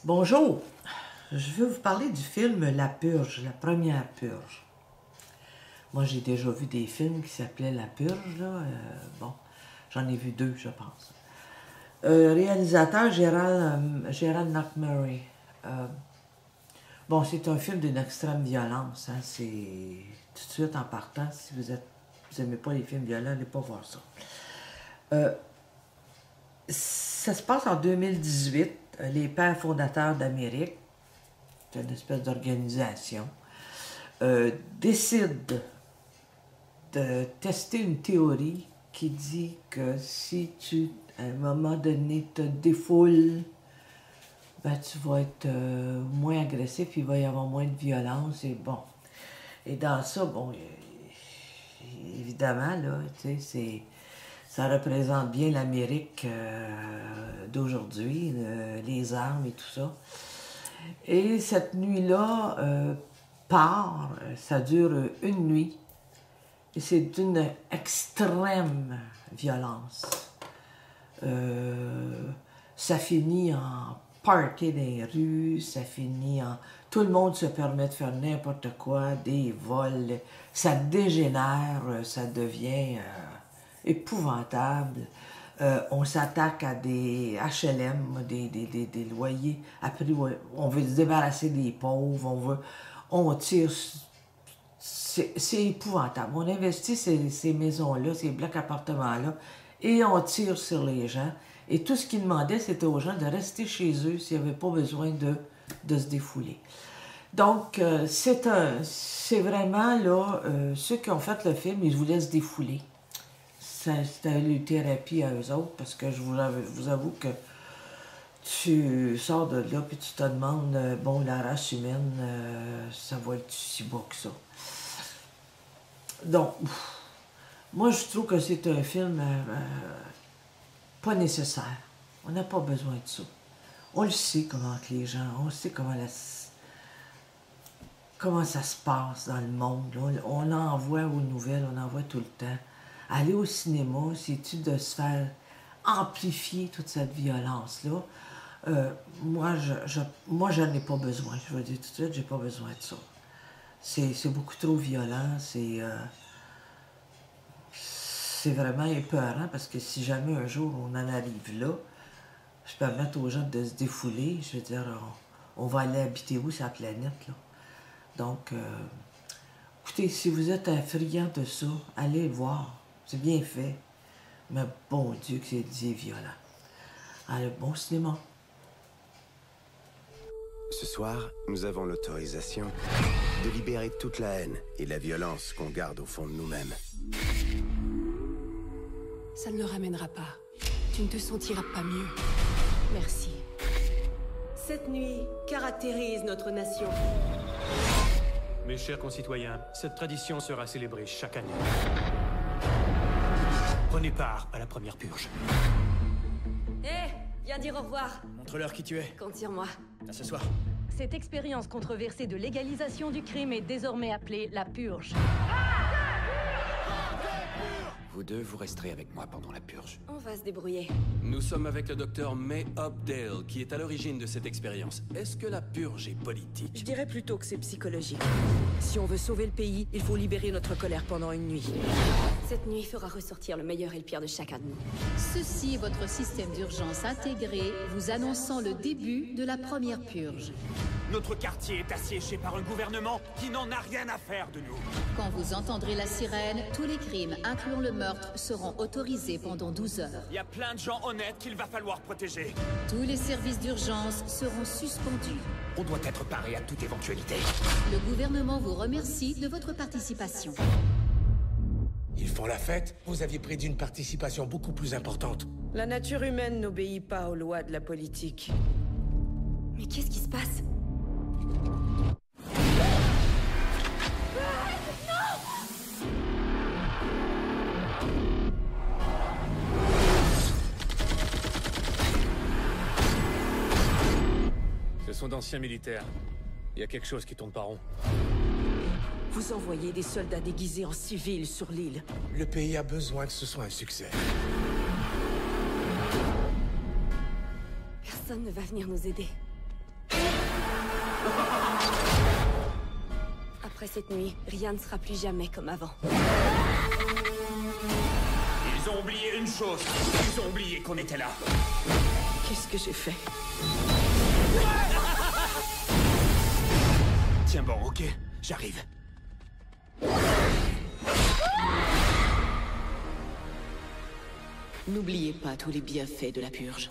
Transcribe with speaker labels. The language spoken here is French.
Speaker 1: Bonjour, je veux vous parler du film La Purge, la première Purge. Moi, j'ai déjà vu des films qui s'appelaient La Purge, là. Bon, j'en ai vu deux, je pense. Réalisateur Gerald McMurray. Bon, c'est un film d'une extrême violence. Hein. C'est tout de suite en partant, si vous n'aimez pas les films violents, n'allez pas voir ça. Ça se passe en 2018. Les pères fondateurs d'Amérique, c'est une espèce d'organisation, décident de tester une théorie qui dit que si tu, à un moment donné, te défoules, ben, tu vas être moins agressif, il va y avoir moins de violence, et bon. Et dans ça, bon, évidemment, là, tu sais, ça représente bien l'Amérique d'aujourd'hui, les armes et tout ça. Et cette nuit-là ça dure une nuit, et c'est d'une extrême violence. Ça finit en party dans les rues, ça finit en... Tout le monde se permet de faire n'importe quoi, des vols, ça dégénère, ça devient épouvantable. On s'attaque à des HLM, des loyers. Après, on veut se débarrasser des pauvres, on tire... C'est épouvantable. On investit ces maisons-là, ces blocs appartements-là, et on tire sur les gens. Et tout ce qu'ils demandaient, c'était aux gens de rester chez eux s'ils n'avaient pas besoin de se défouler. Donc, c'est vraiment, là, ceux qui ont fait le film, ils voulaient se défouler. C'était une thérapie à eux autres, parce que je vous avoue que tu sors de là puis tu te demandes, bon, la race humaine, ça va être si bas que ça. Donc, moi, je trouve que c'est un film pas nécessaire. On n'a pas besoin de ça. On le sait comment que les gens, on sait comment ça se passe dans le monde. Là. On en voit aux nouvelles, on en voit tout le temps. Aller au cinéma, c'est-tu de se faire amplifier toute cette violence-là? Moi, je n'en ai pas besoin. Je veux dire tout de suite, j'ai pas besoin de ça. C'est beaucoup trop violent. C'est vraiment épeurant parce que si jamais un jour on en arrive là, je peux permettre aux gens de se défouler. Je veux dire, on va aller habiter où sur la planète, là? Donc, écoutez, si vous êtes un friand de ça, allez le voir. C'est bien fait. Mais bon Dieu que c'est violent. Allez, bon cinéma.
Speaker 2: Ce soir, nous avons l'autorisation de libérer toute la haine et la violence qu'on garde au fond de nous-mêmes.
Speaker 3: Ça ne le ramènera pas. Tu ne te sentiras pas mieux. Merci.
Speaker 4: Cette nuit caractérise notre nation.
Speaker 5: Mes chers concitoyens, cette tradition sera célébrée chaque année. Prenez part à la première purge.
Speaker 4: Hé, viens dire au revoir.
Speaker 6: Montre-leur qui tu es.
Speaker 4: Compte sur moi.
Speaker 6: À ce soir.
Speaker 7: Cette expérience controversée de légalisation du crime est désormais appelée la purge.
Speaker 8: Vous deux, vous resterez avec moi pendant la purge.
Speaker 4: On va se débrouiller.
Speaker 8: Nous sommes avec le docteur May Hopdale, qui est à l'origine de cette expérience. Est-ce que la purge est politique?
Speaker 9: Je dirais plutôt que c'est psychologique. Si on veut sauver le pays, il faut libérer notre colère pendant une nuit.
Speaker 4: Cette nuit fera ressortir le meilleur et le pire de chacun de nous.
Speaker 10: Ceci est votre système d'urgence intégré, vous annonçant le début de la première purge.
Speaker 5: Notre quartier est assiégé par un gouvernement qui n'en a rien à faire de nous.
Speaker 10: Quand vous entendrez la sirène, tous les crimes, incluant le meurtre, seront autorisés pendant 12 heures.
Speaker 5: Il y a plein de gens honnêtes qu'il va falloir protéger.
Speaker 10: Tous les services d'urgence seront suspendus.
Speaker 6: On doit être paré à toute éventualité.
Speaker 10: Le gouvernement vous remercie de votre participation.
Speaker 11: Ils font la fête. Vous aviez prédit une participation beaucoup plus importante.
Speaker 9: La nature humaine n'obéit pas aux lois de la politique.
Speaker 4: Mais qu'est-ce qui se passe?
Speaker 5: Ce sont d'anciens militaires. Il y a quelque chose qui tourne pas rond.
Speaker 9: Vous envoyez des soldats déguisés en civils sur l'île.
Speaker 11: Le pays a besoin que ce soit un succès.
Speaker 4: Personne ne va venir nous aider. Après cette nuit, rien ne sera plus jamais comme avant.
Speaker 6: Ils ont oublié une chose. Ils ont oublié qu'on était là.
Speaker 9: Qu'est-ce que j'ai fait?
Speaker 6: Tiens bon, ok, j'arrive.
Speaker 9: N'oubliez pas tous les bienfaits de la purge.